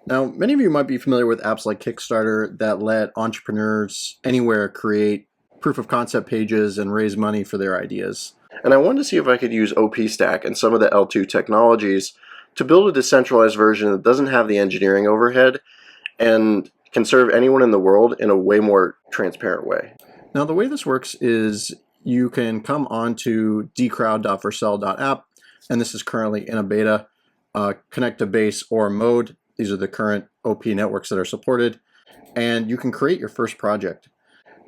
Now, many of you might be familiar with apps like Kickstarter that let entrepreneurs anywhere create proof of concept pages and raise money for their ideas. And I wanted to see if I could use OP Stack and some of the L2 technologies to build a decentralized version that doesn't have the engineering overhead and can serve anyone in the world in a way more transparent way. Now, the way this works is you can come onto dcrowd.vercel.app, and this is currently in a beta. Connect to base or mode. These are the current OP networks that are supported, and you can create your first project.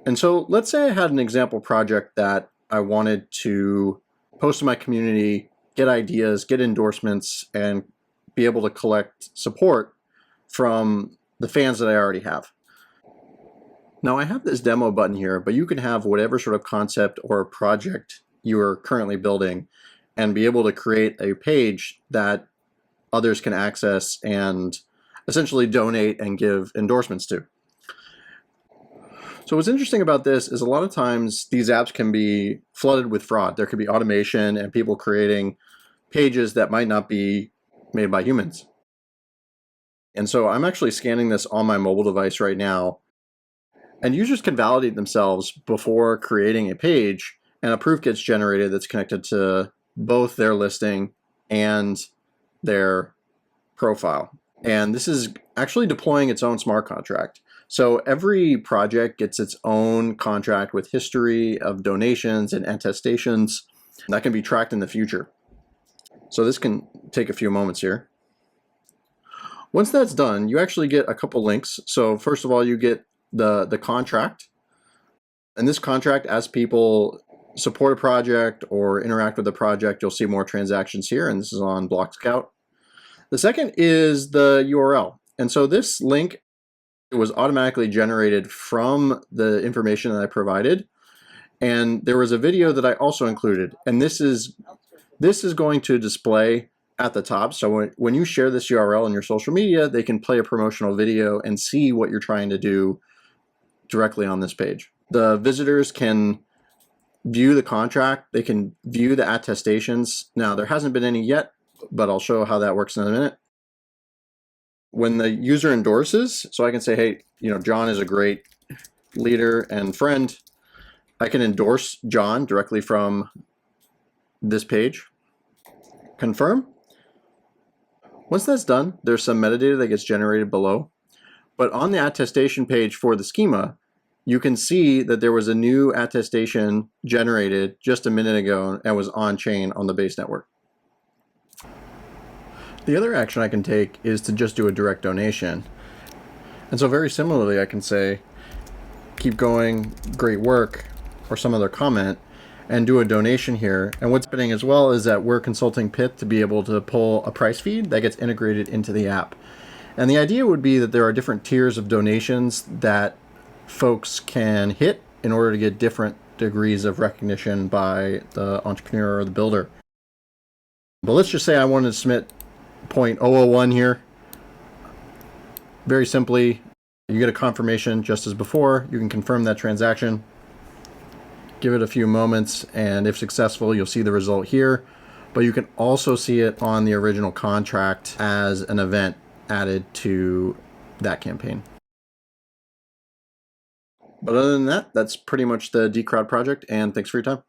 And so let's say I had an example project that I wanted to post to my community, get ideas, get endorsements, and be able to collect support from the fans that I already have. Now I have this demo button here, but you can have whatever sort of concept or project you are currently building and be able to create a page that others can access and essentially donate and give endorsements to. So what's interesting about this is a lot of times these apps can be flooded with fraud. There could be automation and people creating pages that might not be made by humans. And so I'm actually scanning this on my mobile device right now, and users can validate themselves before creating a page, and a proof gets generated that's connected to both their listing and their profile. And this is actually deploying its own smart contract. So every project gets its own contract with history of donations and attestations that can be tracked in the future. So this can take a few moments here. Once that's done, you actually get a couple links. So first of all, you get the contract. And this contract, as people support a project or interact with the project, you'll see more transactions here, and this is on Block Scout. The second is the URL. And so this link was automatically generated from the information that I provided. And there was a video that I also included. And this is going to display at the top. So when you share this URL in your social media, they can play a promotional video and see what you're trying to do directly on this page. The visitors can view the contract. They can view the attestations. Now, there hasn't been any yet, but I'll show how that works in a minute. When the user endorses, so I can say, hey, John is a great leader and friend. I can endorse John directly from this page. Confirm. Once that's done, there's some metadata that gets generated below. But on the attestation page for the schema, you can see that there was a new attestation generated just a minute ago and was on chain on the base network. The other action I can take is to just do a direct donation. And so very similarly, I can say, keep going, great work, or some other comment, and do a donation here. And what's happening as well is that we're consulting Pith to be able to pull a price feed that gets integrated into the app. And the idea would be that there are different tiers of donations that folks can hit in order to get different degrees of recognition by the entrepreneur or the builder. But let's just say I wanted to submit 0.001 here. Very simply, you get a confirmation just as before. You can confirm that transaction. Give it a few moments, and if successful, you'll see the result here. But you can also see it on the original contract as an event added to that campaign. But other than that, that's pretty much the Dcrowd project, and thanks for your time.